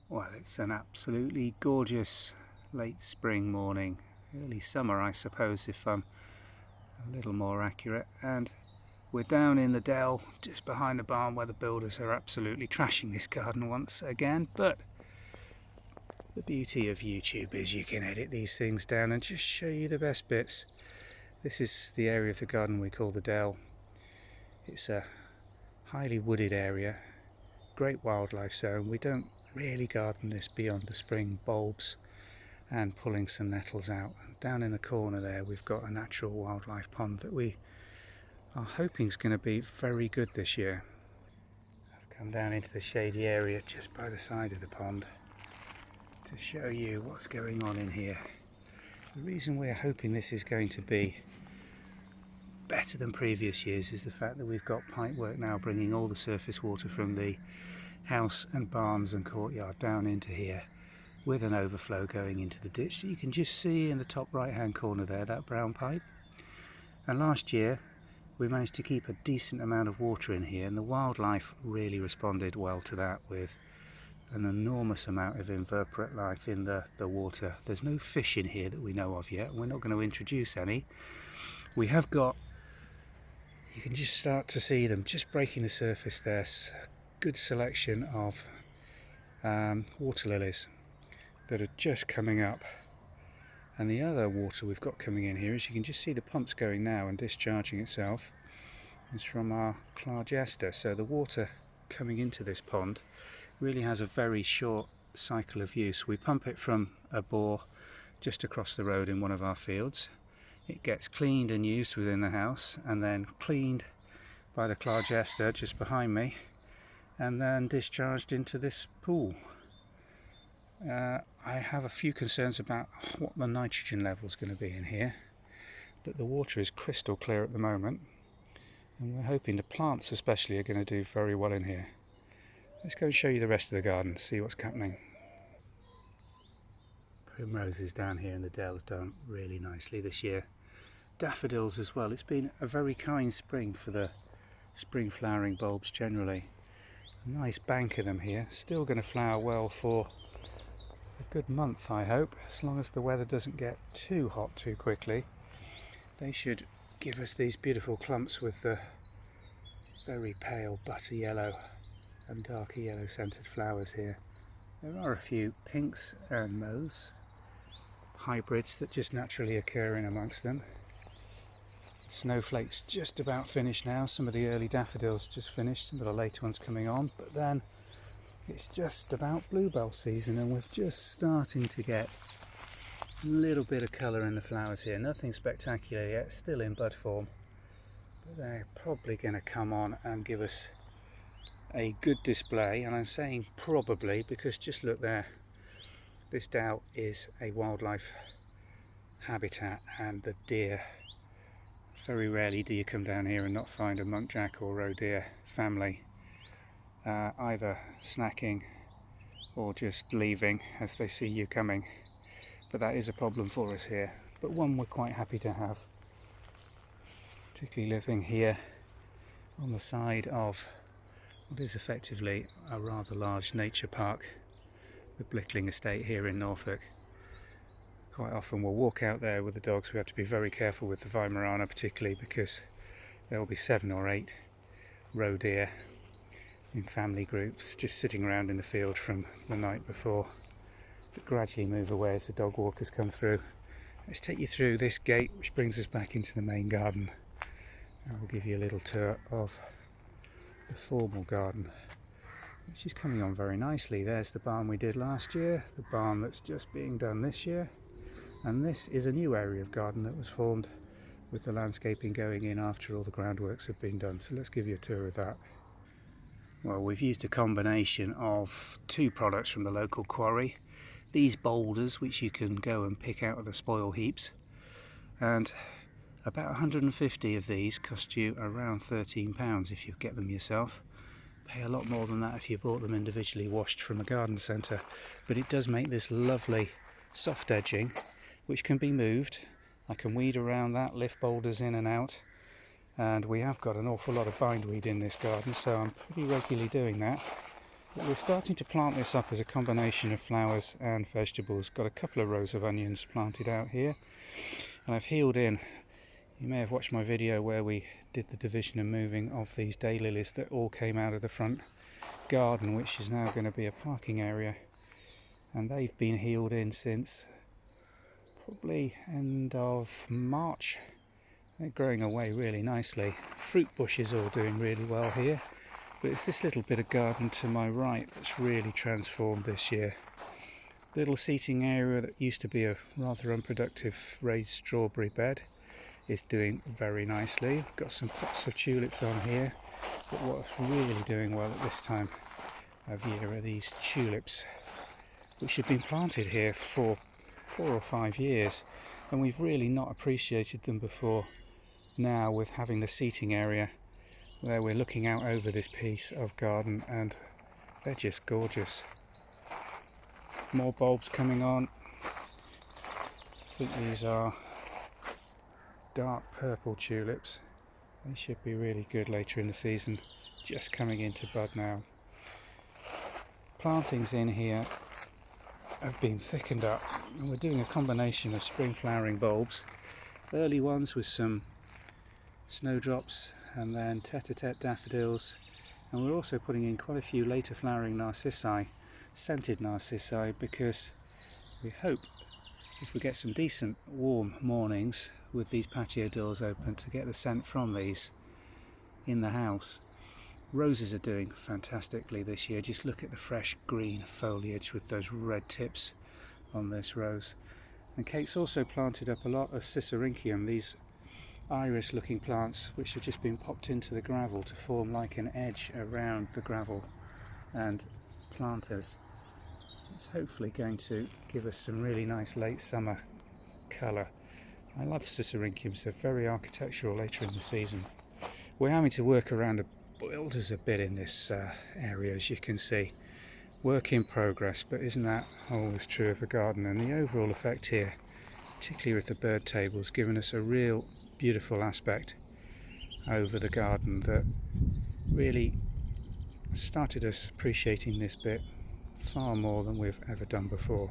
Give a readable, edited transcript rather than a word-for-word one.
Well, it's an absolutely gorgeous late spring morning, early summer I suppose if I'm a little more accurate, and we're down in the dell just behind the barn where the builders are absolutely trashing this garden once again. But the beauty of YouTube is you can edit these things down and just show you the best bits. This is the area of the garden we call the dell. It's a highly wooded area, great wildlife zone. We don't really garden this beyond the spring bulbs and pulling some nettles out. Down in the corner there we've got a natural wildlife pond that we are hoping is going to be very good this year. I've come down into the shady area just by the side of the pond to show you what's going on in here. The reason we're hoping this is going to be better than previous years is the fact that we've got pipework now bringing all the surface water from the house and barns and courtyard down into here, with an overflow going into the ditch that you can just see in the top right hand corner there, that brown pipe. And last year we managed to keep a decent amount of water in here, and the wildlife really responded well to that with an enormous amount of invertebrate life in the water. There's no fish in here that we know of yet, and we're not going to introduce any. We have got, you can just start to see them just breaking the surface there, good selection of water lilies that are just coming up. And the other water we've got coming in here, as you can just see the pumps going now and discharging itself, is from our clargesta. So the water coming into this pond really has a very short cycle of use. We pump it from a bore just across the road in one of our fields. It gets cleaned and used within the house, and then cleaned by the clargesta just behind me, and then discharged into this pool. I have a few concerns about what the nitrogen level is going to be in here, but the water is crystal clear at the moment, and we're hoping the plants especially are going to do very well in here. Let's go and show you the rest of the garden, see what's happening. Primroses down here in the dell have done really nicely this year. Daffodils as well. It's been a very kind spring for the spring flowering bulbs generally. A nice bank of them here, still going to flower well for a good month I hope, as long as the weather doesn't get too hot too quickly. They should give us these beautiful clumps with the very pale butter yellow and darker yellow scented flowers here. There are a few pinks and mauves, hybrids that just naturally occur in amongst them. Snowflakes just about finished now, some of the early daffodils just finished, some of the later ones coming on, but then it's just about bluebell season and we're just starting to get a little bit of colour in the flowers here. Nothing spectacular yet, still in bud form, but they're probably going to come on and give us a good display. And I'm saying probably because just look there, this dell is a wildlife habitat, and the deer, very rarely do you come down here and not find a muntjac or roe deer family either snacking or just leaving as they see you coming. But that is a problem for us here, but one we're quite happy to have, particularly living here on the side of what is effectively a rather large nature park, the Blickling estate here in Norfolk. Quite often we'll walk out there with the dogs. We have to be very careful with the Weimaraner particularly, because there will be 7 or 8 roe deer in family groups just sitting around in the field from the night before, but gradually move away as the dog walkers come through. Let's take you through this gate which brings us back into the main garden. I will give you a little tour of the formal garden, which is coming on very nicely. There's the barn we did last year, the barn that's just being done this year, and this is a new area of garden that was formed with the landscaping going in after all the groundworks have been done. So let's give you a tour of that. Well, we've used a combination of 2 products from the local quarry. These boulders, which you can go and pick out of the spoil heaps, and about 150 of these cost you around £13 if you get them yourself. Pay a lot more than that if you bought them individually washed from a garden centre, but it does make this lovely soft edging which can be moved. I can weed around that, lift boulders in and out, and we have got an awful lot of bindweed in this garden, so I'm pretty regularly doing that. But we're starting to plant this up as a combination of flowers and vegetables. Got a couple of rows of onions planted out here, and I've healed in. You may have watched my video where we did the division and moving of these daylilies that all came out of the front garden, which is now going to be a parking area, and they've been healed in since probably end of March. They're growing away really nicely. Fruit bushes all doing really well here, but it's this little bit of garden to my right that's really transformed this year. Little seating area that used to be a rather unproductive raised strawberry bed is doing very nicely. Got some pots of tulips on here, but what's really doing well at this time of year are these tulips, which have been planted here for 4 or 5 years, and we've really not appreciated them before. Now, with having the seating area where we're looking out over this piece of garden, and they're just gorgeous. More bulbs coming on. I think these are dark purple tulips. They should be really good later in the season. Just coming into bud now. Plantings in here have been thickened up, and we're doing a combination of spring flowering bulbs, early ones with some snowdrops and then tete-a-tete daffodils, and we're also putting in quite a few later flowering narcissi, scented narcissi, because we hope, if we get some decent warm mornings with these patio doors open, to get the scent from these in the house. Roses are doing fantastically this year. Just look at the fresh green foliage with those red tips on this rose. And Kate's also planted up a lot of Cicericium, these iris looking plants which have just been popped into the gravel to form like an edge around the gravel and planters. It's hopefully going to give us some really nice late summer colour. I love Cicericiums, they're very architectural later in the season. We're having to work around the builders a bit in this area, as you can see. Work in progress, but isn't that always true of a garden? And the overall effect here, particularly with the bird tables, giving us a real beautiful aspect over the garden that really started us appreciating this bit far more than we've ever done before.